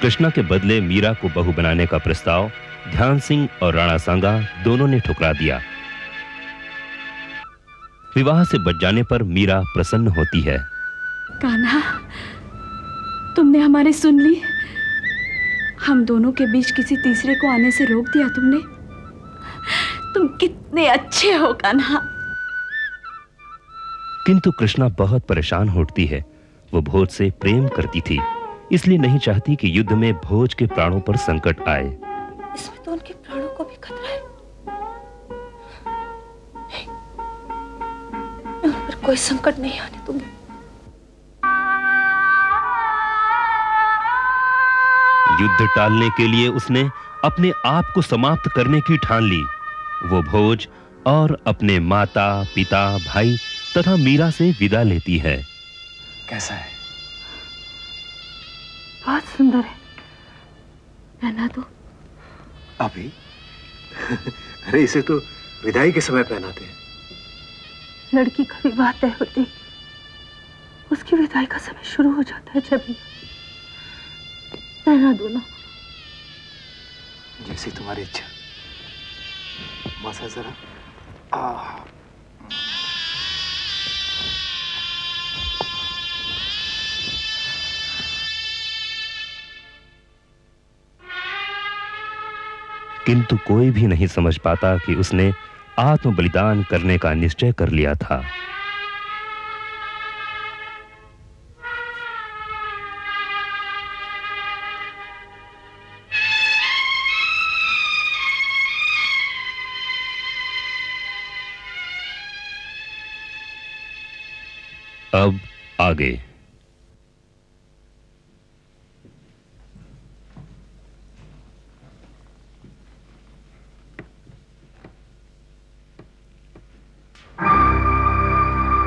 कृष्णा के बदले मीरा को बहू बनाने का प्रस्ताव ध्यान सिंह और राणा सांगा दोनों ने ठुकरा दिया। विवाह से बच जाने पर मीरा प्रसन्न होती है। कान्हा, तुमने हमारी सुन ली। हम दोनों के बीच किसी तीसरे को आने से रोक दिया तुमने। तुम कितने अच्छे हो कान्हा। किंतु कृष्णा बहुत परेशान होती है। वो भोज से प्रेम करती थी, इसलिए नहीं चाहती कि युद्ध में भोज के प्राणों पर संकट आए। इसमें तो उनके प्राणों को भी खतरा है। उन पर कोई संकट नहीं आने दूंगी। युद्ध टालने के लिए उसने अपने आप को समाप्त करने की ठान ली। वो भोज और अपने माता, पिता, भाई तथा मीरा से विदा लेती है। कैसा है? बहुत सुंदर है। पहना दो। अभी? अरे इसे तो विदाई के समय पहनाते हैं। लड़की का विवाह तय होते उसकी विदाई का समय शुरू हो जाता है। जब पहना दो ना। जैसी तुम्हारी इच्छा। मासा जरा। किंतु कोई भी नहीं समझ पाता कि उसने आत्म बलिदान करने का निश्चय कर लिया था। अब आगे।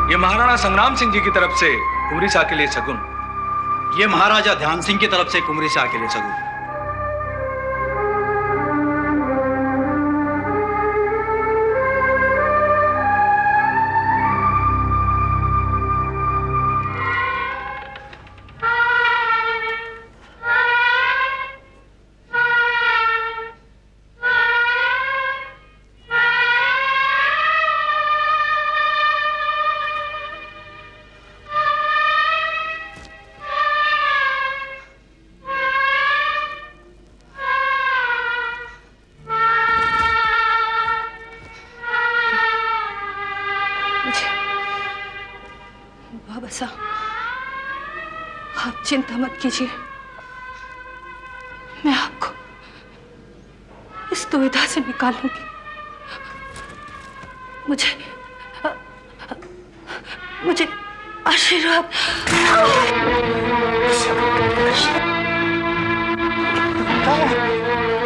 ये महाराणा संग्राम सिंह जी की तरफ से कुमरी शाह के लिए शगुन। ये महाराजा ध्यान सिंह की तरफ से कुमरी शाह के लिए शगुन। आप चिंता मत कीजिए, मैं आपको इस दुविधा से निकालूंगी। मुझे आशीर्वाद।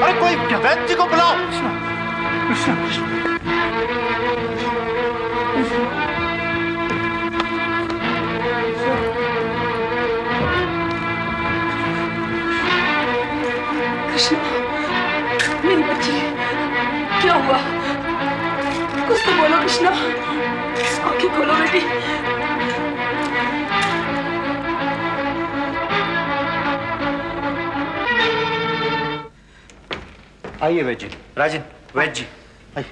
अरे कोई वैद्य जी को बुलाओ। कृष्णा, मेरी बच्ची, क्या हुआ? कुछ तो बोलो कृष्णा। आंखें खोलो बेटी। आइए वैद्य जी। राजन, वैद्य जी आइए।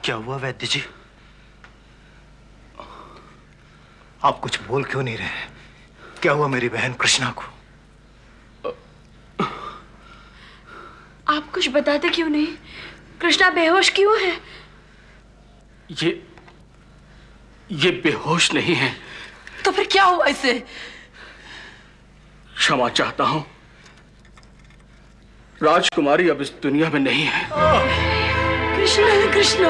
क्या हुआ वैद्य जी? आप कुछ बोल क्यों नहीं रहे? क्या हुआ मेरी बहन कृष्णा को? आप कुछ बताते क्यों नहीं? कृष्णा बेहोश क्यों है? ये बेहोश नहीं है। तो फिर क्या हुआ इसे? क्षमा चाहता हूं, राजकुमारी अब इस दुनिया में नहीं है। कृष्णा, कृष्णा।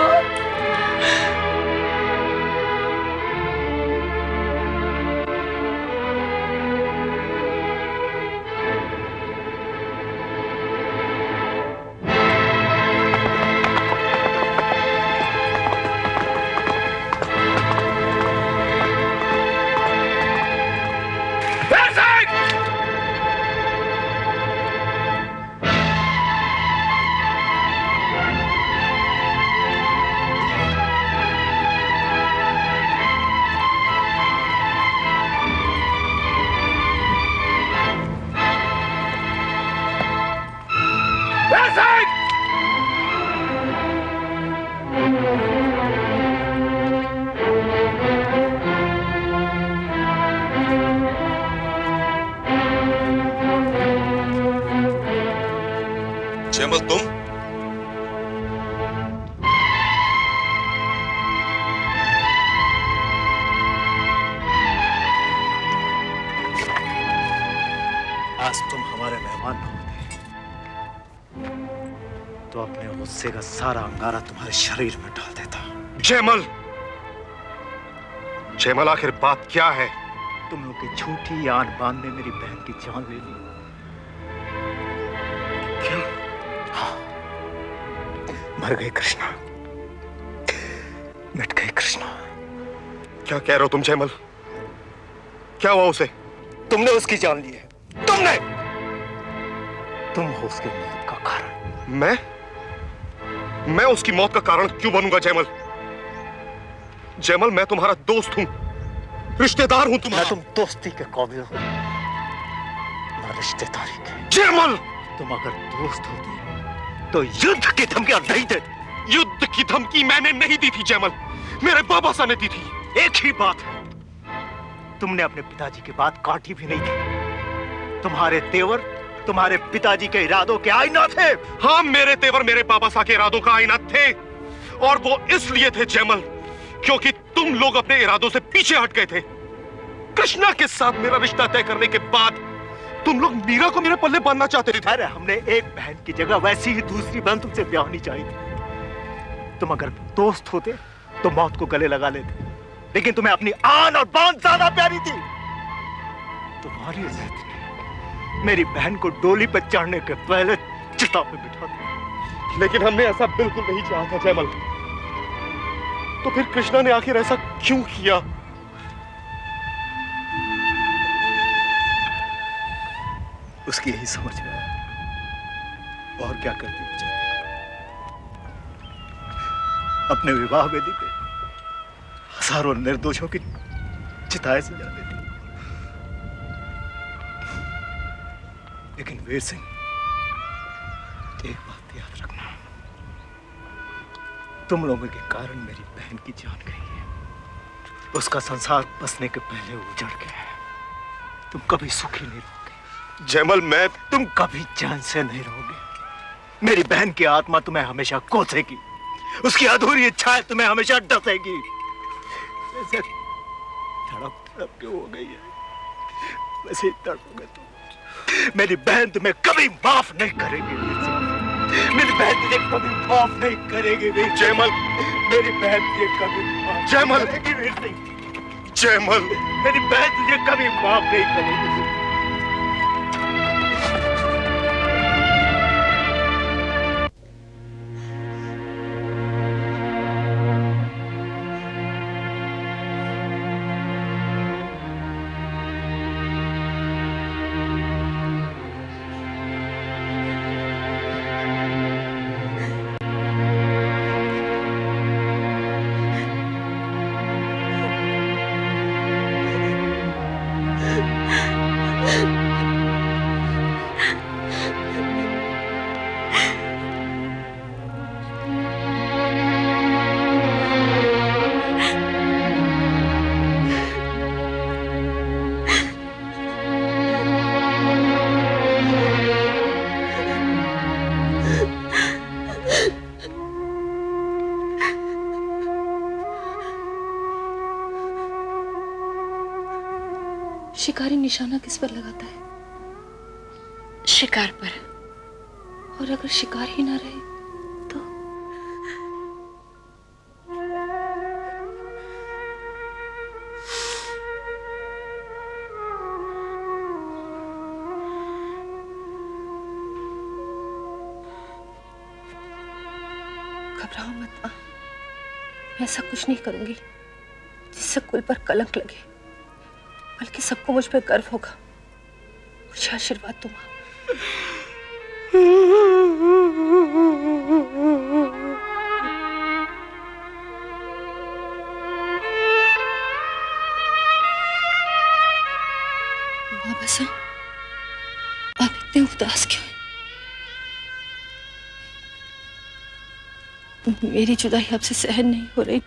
जयमल तुम? आज तुम हमारे मेहमान न होते तो अपने गुस्से का सारा अंगारा तुम्हारे शरीर में डाल देता। जयमल, जयमल आखिर बात क्या है? तुम लोग की झूठी आन बान ने मेरी बहन की जान ले ली। क्या? हाँ, मर गई कृष्णा, मिट गई कृष्णा। क्या कह रहे हो तुम जयमल? क्या हुआ उसे? तुमने उसकी जान ली है, तुमने। तुम हो उसकी मौत का कारण। मैं उसकी मौत का कारण क्यों बनूंगा जयमल? जयमल, मैं तुम्हारा दोस्त हूं, रिश्तेदार हूं तुम्हारा। तुम दोस्ती के काबिल हो ना रिश्तेदारी के। जयमल, तुम अगर दोस्त होते तो युद्ध की धमकियां नहीं देते। युद्ध की धमकी मैंने नहीं दी थी जयमल, मेरे बाबा साहब ने दी थी। एक ही बात है, तुमने अपने पिताजी की बात काटी भी नहीं थी। तुम्हारे तेवर तुम्हारे पिताजी के इरादों के आईना थे। हाँ, मेरे तेवर मेरे बाबा साहब के इरादों का आईना थे, और वो इसलिए थे जयमल क्योंकि तुम लोग अपने इरादों से पीछे हट गए थे। कृष्णा के साथ मेरा रिश्ता तय करने के बाद तुम लोग मीरा को मेरे पल्ले बांधना चाहते थे। अरे हमने एक बहन की जगह वैसी ही दूसरी बहन तुमसे ब्याह होनी चाहिए थी। तुम अगर दोस्त होते तो मौत को गले लगा लेते, लेकिन तुम्हें अपनी आन और बान ज्यादा प्यारी थी। तुम्हारी इज्जत ने मेरी बहन को डोली पर चढ़ने के पहले चिता पे बिठा दिया। लेकिन हमने ऐसा बिल्कुल नहीं चाहा था जयमल। तो फिर कृष्णा ने आखिर ऐसा क्यों किया? उसकी यही समझ में आया, और क्या करती बेचारी। अपने विवाह वेदी पे हजारों निर्दोषों की चिताएं सजा देती। लेकिन वीर सिंह, एक बात याद रखना, तुम लोगों के कारण मेरी बहन की जान गई है। उसका संसार बसने के पहले उजड़ गया है। तुम कभी सुखी नहीं रहोगे जयमल। तुम कभी चैन से नहीं रहोगे। मेरी बहन की आत्मा तुम्हें हमेशा कोसेगी, उसकी अधूरी इच्छाएं तुम्हें हमेशा डसेगी। वैसे तड़प तड़प के हो गई है, वैसे ही तड़पोगे तुम। मेरी बहन तुम्हें कभी माफ नहीं करेगी। मेरी बहन तुझे कभी माफ नहीं करेगी जयमल। मेरी बहन तुझे कभी माफ जयमल करेगी वीर सिंह। जयमल, मेरी बहन तुझे कभी माफ नहीं करेगी। शिकारी निशाना किस पर लगाता है? शिकार पर। और अगर शिकार ही ना रहे तो? घबराओ मत मां, मैं ऐसा कुछ नहीं करूंगी जिससे कुल पर कलंक लगे, बल्कि सबको मुझ पर गर्व होगा। मुझे आशीर्वाद दो मां। बाबा साहब, आप इतने उदास क्यों हैं? मेरी जुदाई आपसे सहन नहीं हो रही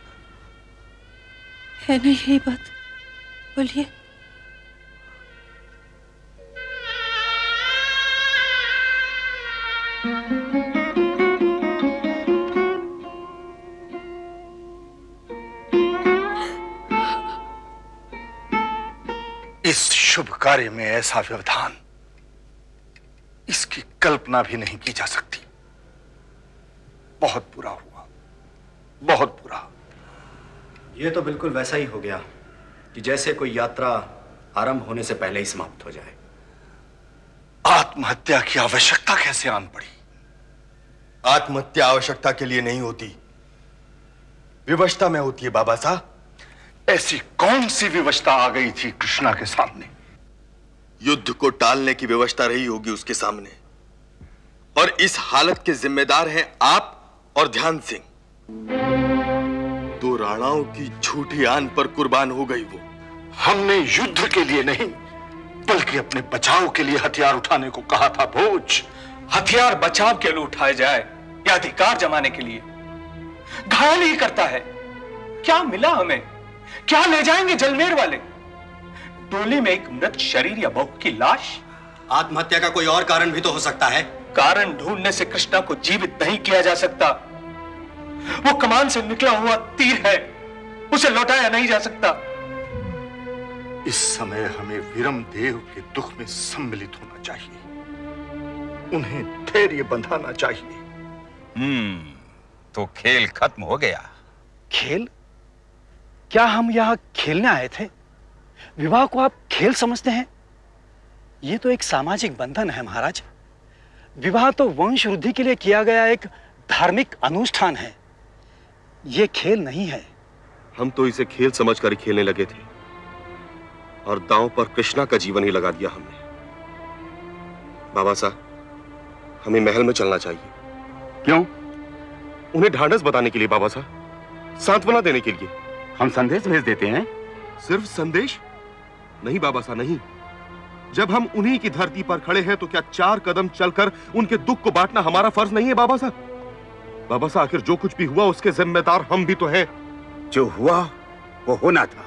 है ना, यही बात बोलिए। इस शुभ कार्य में ऐसा व्यवधान, इसकी कल्पना भी नहीं की जा सकती। बहुत बुरा हुआ, बहुत बुरा। यह तो बिल्कुल वैसा ही हो गया कि जैसे कोई यात्रा आरंभ होने से पहले ही समाप्त हो जाए। आत्महत्या की आवश्यकता कैसे आन पड़ी? आत्महत्या आवश्यकता के लिए नहीं होती, विवशता में होती है बाबा साहब। ऐसी कौन सी विवशता आ गई थी कृष्णा के सामने? युद्ध को टालने की व्यवस्था रही होगी उसके सामने, और इस हालत के जिम्मेदार हैं आप और ध्यान सिंह। दो राणाओं की झूठी आन पर कुर्बान हो गई वो। हमने युद्ध के लिए नहीं बल्कि अपने बचाव के लिए हथियार उठाने को कहा था भोज। हथियार बचाव के लिए उठाए जाए या अधिकार जमाने के लिए? घायल ही करता है। क्या मिला हमें? क्या ले जाएंगे जलमेर वाले? डोली में एक मृत शरीर या बहू की लाश? आत्महत्या का कोई और कारण भी तो हो सकता है। कारण ढूंढने से कृष्णा को जीवित नहीं किया जा सकता। वो कमान से निकला हुआ तीर है, उसे लौटाया नहीं जा सकता। इस समय हमें वीरमदेव के दुख में सम्मिलित होना चाहिए, उन्हें धैर्य बंधाना चाहिए। तो खेल खत्म हो गया। खेल? क्या हम यहां खेलने आए थे? विवाह को आप खेल समझते हैं? यह तो एक सामाजिक बंधन है महाराज। विवाह तो वंश वृद्धि के लिए किया गया एक धार्मिक अनुष्ठान है, यह खेल नहीं है। हम तो इसे खेल समझकर ही खेलने लगे थे, और दांव पर कृष्णा का जीवन ही लगा दिया हमने। बाबा साहब, हमें महल में चलना चाहिए। क्यों? उन्हें ढांढस बताने के लिए बाबा साहब, सांत्वना देने के लिए। हम संदेश भेज देते हैं। सिर्फ संदेश? नहीं बाबा साहब, नहीं। जब हम उन्हीं की धरती पर खड़े हैं तो क्या 4 कदम चलकर उनके दुख को बांटना हमारा फर्ज नहीं है बाबा साहब? बाबा साहब, आखिर जो कुछ भी हुआ उसके जिम्मेदार हम भी तो हैं। जो हुआ वो होना था,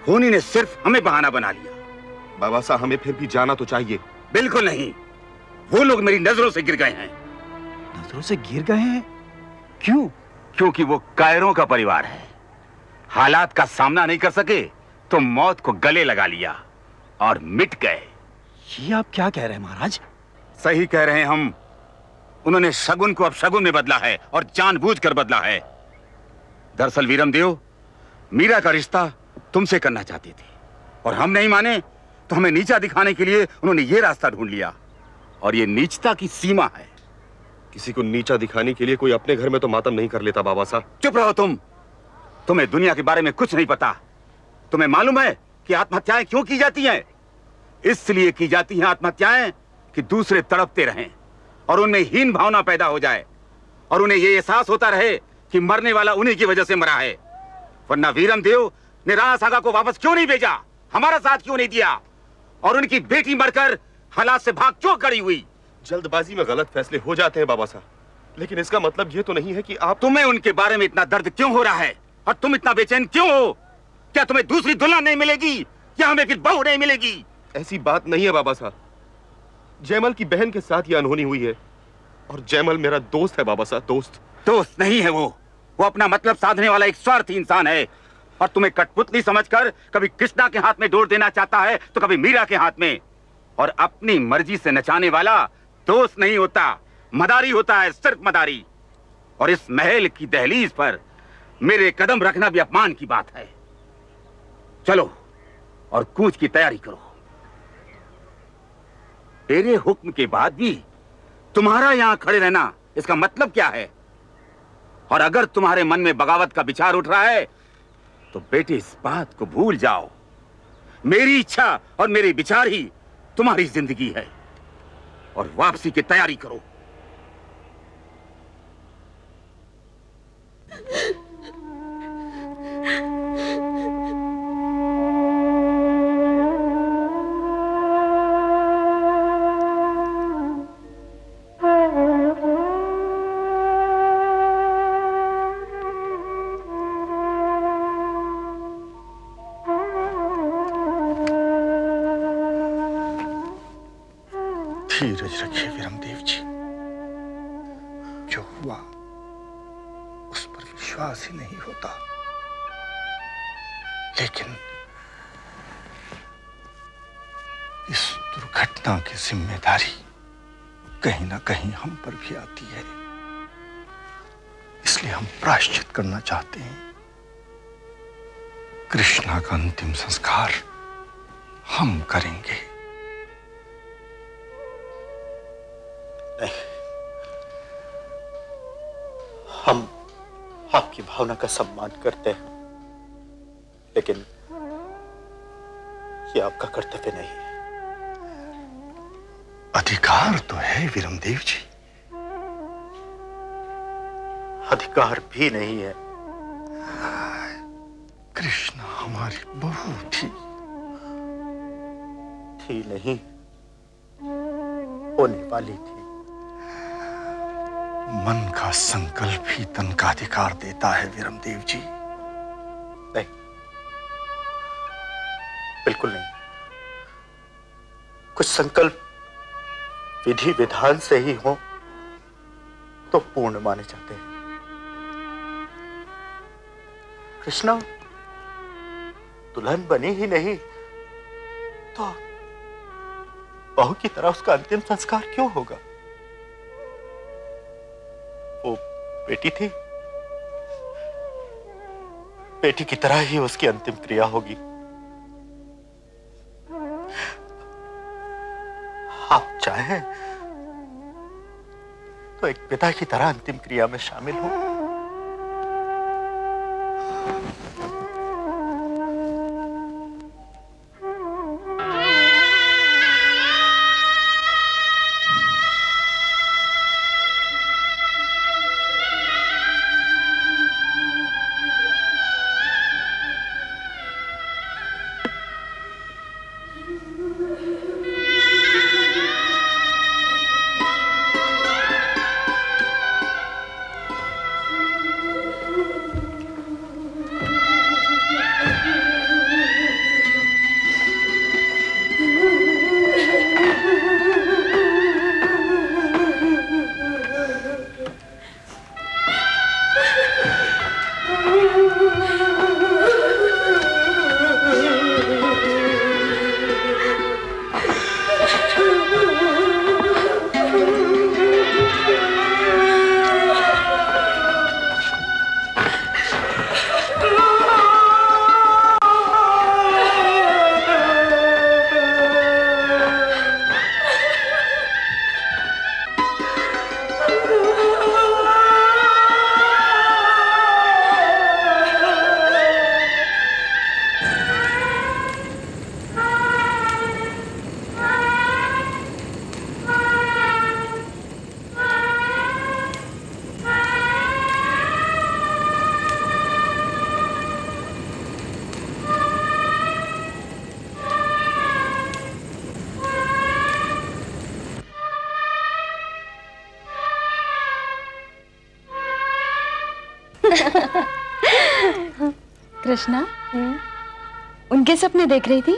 होनी ने सिर्फ हमें बहाना बना लिया। बाबा साहब, हमें फिर भी जाना तो चाहिए। बिल्कुल नहीं, वो लोग मेरी नजरों से गिर गए हैं। नजरों से गिर गए हैं? क्यों? क्योंकि वो कायरों का परिवार है। हालात का सामना नहीं कर सके तो मौत को गले लगा लिया और मिट गए। ये आप क्या कह रहे हैं महाराज? सही कह रहे हैं हम। उन्होंने शगुन को अपशगुन में बदला है और जानबूझकर बदला है। दरअसल वीरमदेव मीरा का रिश्ता तुमसे करना चाहते थे, और हम नहीं माने तो हमें नीचा दिखाने के लिए उन्होंने ये रास्ता ढूंढ लिया, और ये नीचता की सीमा है। किसी को नीचा दिखाने के लिए कोई अपने घर में तो मातम नहीं कर लेता बाबा साहब। चुप रहो तुम। तुम्हें दुनिया के बारे में कुछ नहीं पता। तुम्हें मालूम है कि आत्महत्याएं क्यों की जाती हैं? इसलिए की जाती हैं आत्महत्याएं कि दूसरे तड़पते रहें और उनमें हीन भावना पैदा हो जाए, और उन्हें यह एहसास होता रहे कि मरने वाला उन्हीं की वजह से मरा है। वरना वीरमदेव ने राणा सागा को वापस क्यों नहीं भेजा? हमारा साथ क्यों नहीं दिया? और उनकी बेटी मरकर हालात से भाग क्यों खड़ी हुई? जल्दबाजी में गलत फैसले हो जाते हैं बाबा साहब, लेकिन इसका मतलब यह तो नहीं है कि आप। तुम्हें उनके बारे में इतना दर्द क्यों हो रहा है, और तुम इतना बेचैन क्यों हो? क्या तुम्हें दूसरी दुल्हन नहीं मिलेगी, या हमें फिर बहू नहीं मिलेगी? ऐसी बात नहीं है बाबा साहब। जयमल की बहन के साथ यह अनहोनी हुई है, और जयमल मेरा दोस्त है बाबा साहब। दोस्त नहीं है वो अपना मतलब साधने वाला एक स्वार्थी इंसान है, और तुम्हें कठपुतली समझकर कभी कृष्णा के हाथ में डोर देना चाहता है तो कभी मीरा के हाथ में। और अपनी मर्जी से नचाने वाला दोस्त नहीं होता, मदारी होता है, सिर्फ मदारी। और इस महल की दहलीज पर मेरे कदम रखना भी अपमान की बात है। चलो और कूच की तैयारी करो। तेरे हुक्म के बाद भी तुम्हारा यहां खड़े रहना, इसका मतलब क्या है? और अगर तुम्हारे मन में बगावत का विचार उठ रहा है तो बेटे इस बात को भूल जाओ, मेरी इच्छा और मेरे विचार ही तुम्हारी जिंदगी है। और वापसी की तैयारी करो। धीरज रखिए वीरमदेव जी। जो हुआ उस पर विश्वास ही नहीं होता, इस दुर्घटना की जिम्मेदारी कहीं ना कहीं हम पर भी आती है, इसलिए हम प्रायश्चित करना चाहते हैं। कृष्णा का अंतिम संस्कार हम करेंगे। नहीं, हम आपकी भावना का सम्मान करते हैं, लेकिन ये आपका कर्तव्य नहीं है। अधिकार तो है वीरमदेव जी। अधिकार भी नहीं है। कृष्णा हमारी बहू थी नहीं, होने वाली थी। मन का संकल्प ही तन का अधिकार देता है वीरमदेव जी। नहीं, बिल्कुल नहीं। कुछ संकल्प विधि विधान से ही हो तो पूर्ण माने जाते हैं। कृष्णा दुल्हन बनी ही नहीं तो बहू की तरह उसका अंतिम संस्कार क्यों होगा? वो बेटी थी, बेटी की तरह ही उसकी अंतिम क्रिया होगी। आप चाहें तो एक पिता की तरह अंतिम क्रिया में शामिल हो। कृष्णा, उनके सपने देख रही थी?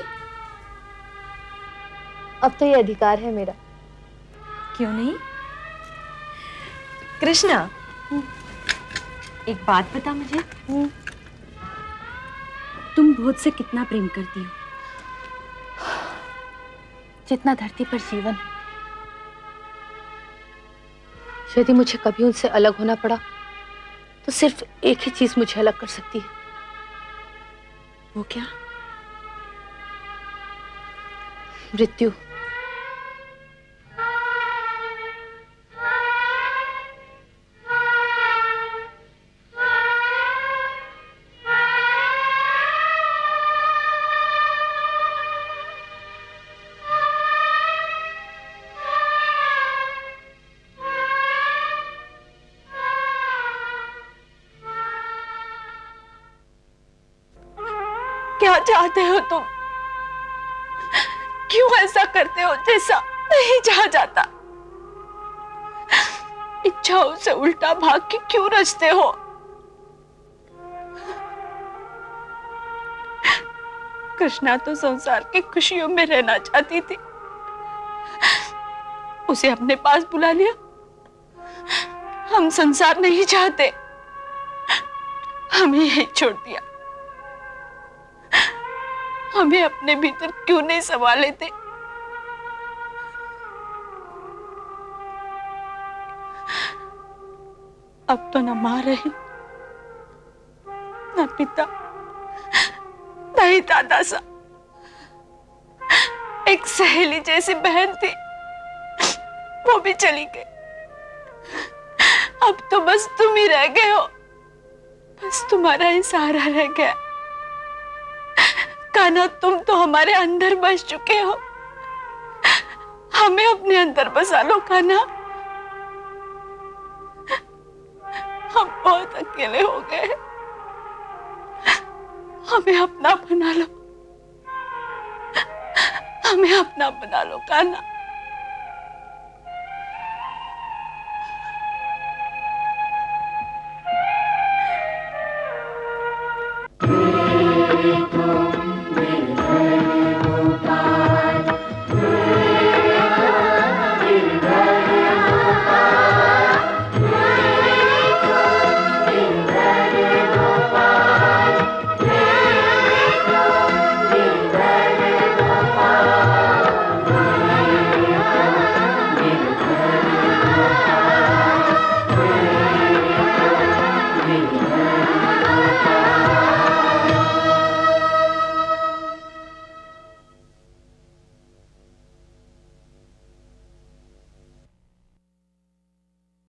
अब तो ये अधिकार है मेरा। क्यों नहीं? कृष्णा, एक बात बता मुझे, तुम भोज से कितना प्रेम करती हो? जितना धरती पर जीवन है। यदि मुझे कभी उनसे अलग होना पड़ा तो सिर्फ एक ही चीज मुझे अलग कर सकती है। वो क्या? मृत्यु। क्या चाहते हो तुम? क्यों ऐसा करते हो जैसा नहीं चाहा जाता? इच्छाओं से उल्टा भाग के क्यों रचते हो? कृष्णा तो संसार की खुशियों में रहना चाहती थी, उसे अपने पास बुला लिया। हम संसार नहीं चाहते, हमें यही छोड़ दिया। हमें अपने भीतर क्यों नहीं समा लेते? अब तो न मां रही, न पिता, न ही दादा सा। एक सहेली जैसी बहन थी, वो भी चली गई। अब तो बस तुम ही रह गए हो, बस तुम्हारा ही सहारा रह गया। कान्हा, तुम तो हमारे अंदर बस चुके हो, हमें अपने अंदर बसा लो कान्हा। हम बहुत अकेले हो गए, हमें अपना बना लो, हमें अपना बना लो कान्हा। तो